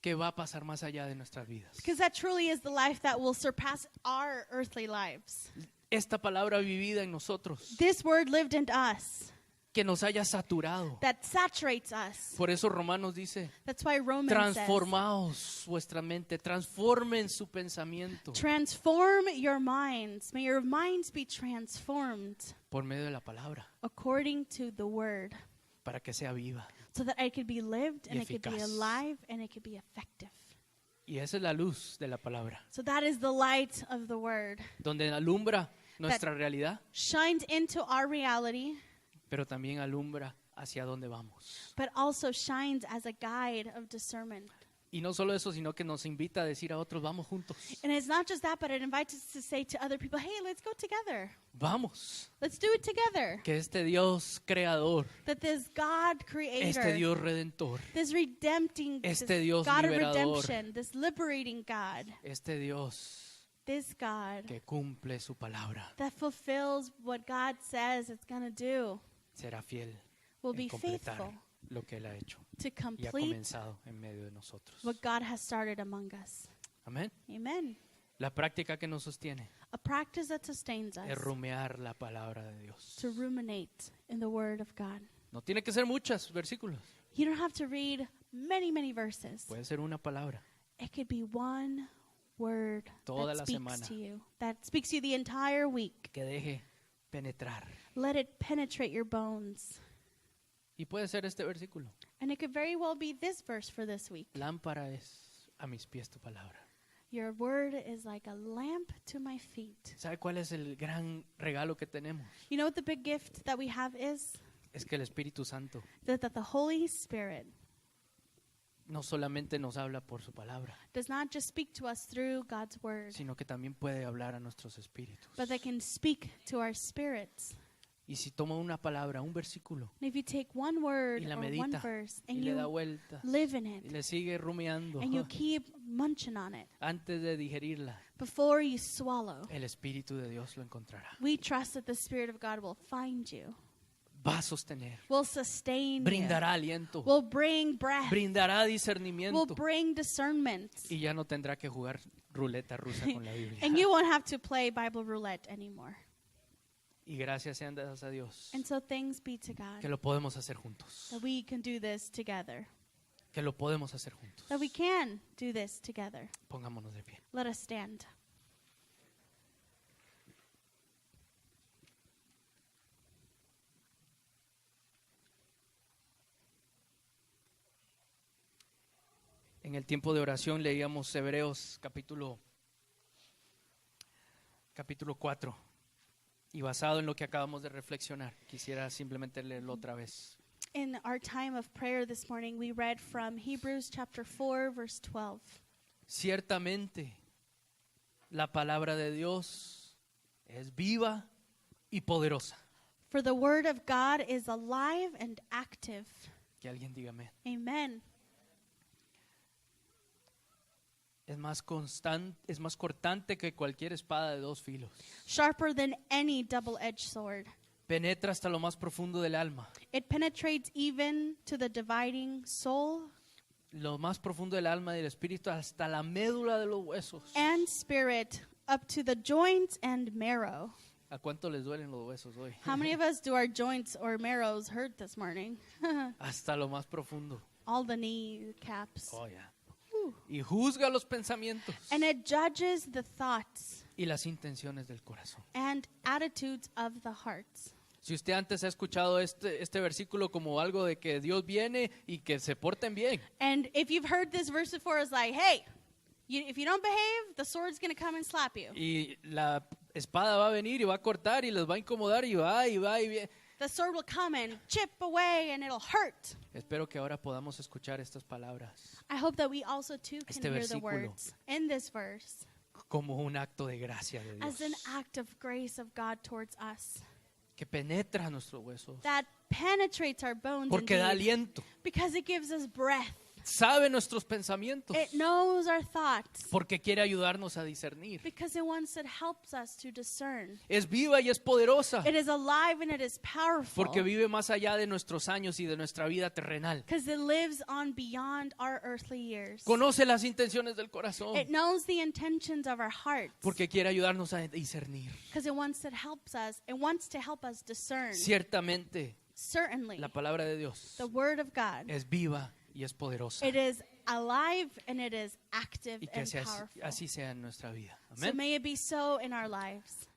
S1: que va a pasar más allá de nuestras vidas.
S2: Because that truly is the life that will surpass our earthly lives.
S1: Esta palabra vivida en nosotros,
S2: This word lived in us,
S1: que nos haya saturado.
S2: that saturates us.
S1: Por eso Romanos dice,
S2: That's why Romans says,
S1: transformaos vuestra mente, transformen su pensamiento
S2: transform your minds. May your minds be transformed
S1: por medio de la palabra,
S2: according to the word,
S1: para que sea viva.
S2: so that it could be lived and it could be
S1: eficaz.
S2: alive and it could be effective.
S1: Y esa es la luz de la palabra,
S2: So that is the light of the word.
S1: donde alumbra nuestra realidad,
S2: Shines into our reality,
S1: pero también alumbra hacia dónde vamos.
S2: but also shines as a guide of discernment.
S1: Y no solo eso, sino que nos invita a decir a otros, vamos juntos,
S2: And it's not just that, but it invites us to say to other people, hey, let's go together.
S1: vamos.
S2: Let's do it together.
S1: Que este Dios creador,
S2: That this God creator,
S1: este Dios redentor,
S2: this redempting,
S1: este
S2: this
S1: Dios
S2: God of
S1: liberador,
S2: redemption, this liberating God,
S1: este Dios
S2: this God
S1: que cumple su palabra,
S2: that fulfills what God says it's going to do,
S1: será fiel
S2: will
S1: en
S2: be
S1: completar
S2: faithful
S1: lo que Él ha hecho
S2: to
S1: y ha
S2: complete
S1: comenzado en medio de nosotros.
S2: what God has started among us.
S1: Amén.
S2: Amen.
S1: La práctica que nos sostiene
S2: A practice that sustains
S1: es
S2: us
S1: rumiar la palabra de Dios.
S2: to ruminate in the Word of God.
S1: No tiene que ser muchos versículos,
S2: You don't have to read many, many verses.
S1: puede ser una palabra.
S2: It could be one word
S1: Toda
S2: that
S1: la
S2: speaks
S1: semana.
S2: to you, that speaks to you the entire week.
S1: Que deje penetrar.
S2: Let it penetrate your bones.
S1: Y puede ser este versículo.
S2: And it could very well be this verse for this week.
S1: Lámpara es a mis pies tu palabra.
S2: Your word is like a lamp to my feet.
S1: ¿Sabe cuál es el gran regalo que tenemos?
S2: You know what the big gift that we have is?
S1: Es que el Espíritu Santo
S2: That the Holy Spirit
S1: no solamente nos habla por su palabra,
S2: does not just speak to us through God's word,
S1: sino que también puede hablar a nuestros espíritus.
S2: but that can speak to our spirits.
S1: Y si toma una palabra, un versículo,
S2: And if you take one word
S1: y la
S2: or one
S1: medita,
S2: verse
S1: y
S2: and
S1: le da
S2: you
S1: vueltas,
S2: live in
S1: y
S2: it
S1: le sigue rumiando,
S2: and you keep munching on it
S1: antes de digerirla,
S2: before you swallow,
S1: el Espíritu de Dios lo encontrará.
S2: we trust that the Spirit of God will find you,
S1: Va a sostener,
S2: will sustain you,
S1: brindará aliento,
S2: will bring breath,
S1: brindará
S2: will
S1: discernimiento,
S2: bring discernment.
S1: y ya no tendrá que jugar ruleta rusa con la Biblia.
S2: And you won't have to play Bible roulette anymore.
S1: Y gracias sean dadas a Dios
S2: And so thanks be to God
S1: que lo podemos hacer juntos.
S2: that we can do this together.
S1: Que lo podemos hacer juntos.
S2: That we can do this together.
S1: Pongámonos de pie.
S2: Let us stand.
S1: En el tiempo de oración leíamos Hebreos capítulo 4. Y basado en lo que acabamos de reflexionar, quisiera simplemente leerlo otra vez.
S2: In our time of prayer this morning, we read from Hebrews chapter 4, verse 12.
S1: Ciertamente, la palabra de Dios es viva y poderosa.
S2: For the word of God is alive and active.
S1: Que alguien diga amén.
S2: Amen.
S1: Es más cortante que cualquier espada de dos filos.
S2: Sharper than any double-edged sword.
S1: Penetra hasta lo más profundo del alma.
S2: It penetrates even to the dividing soul
S1: Lo más profundo del alma y del espíritu, hasta la médula de los huesos.
S2: and spirit, up to the joints and marrow.
S1: ¿A cuánto les duelen los huesos hoy?
S2: How many of us do our joints or marrows hurt this morning?
S1: Hasta lo más profundo.
S2: All the knee caps.
S1: Oh, ya. Y juzga los pensamientos
S2: And it judges the thoughts
S1: y las intenciones del corazón.
S2: and attitudes of the hearts.
S1: Si usted antes ha escuchado este versículo como algo de que Dios viene y que se porten bien,
S2: And if you've heard this verse before, it's like, hey, if you don't behave, the sword's going to come and slap you.
S1: y la espada va a venir y va a cortar y les va a incomodar y va y va y viene.
S2: The sword will come and chip away and it'll hurt.
S1: Espero que ahora podamos escuchar estas palabras
S2: I hope that we also too can
S1: Este
S2: hear the
S1: versículo.
S2: words in this verse
S1: como un acto de gracia de
S2: as an
S1: Dios
S2: act of grace of God towards us
S1: que penetra nuestros huesos
S2: that penetrates our bones
S1: porque da
S2: indeed,
S1: aliento,
S2: because it gives us breath.
S1: sabe nuestros pensamientos
S2: It knows our thoughts
S1: porque quiere ayudarnos a discernir.
S2: because it wants it helps us to discern.
S1: Es viva y es poderosa
S2: It is alive and it is powerful
S1: porque vive más allá de nuestros años y de nuestra vida terrenal.
S2: because it lives on beyond our earthly years.
S1: Conoce las intenciones del corazón
S2: It knows the intentions of our hearts
S1: porque quiere ayudarnos a discernir.
S2: because it wants to help us discern.
S1: Ciertamente,
S2: Certainly,
S1: la palabra de Dios
S2: the word of God,
S1: es viva y es poderosa.
S2: it is alive and it is active
S1: Y que
S2: and powerful.
S1: así sea en nuestra vida.
S2: So
S1: Amén.
S2: may it be so in our lives.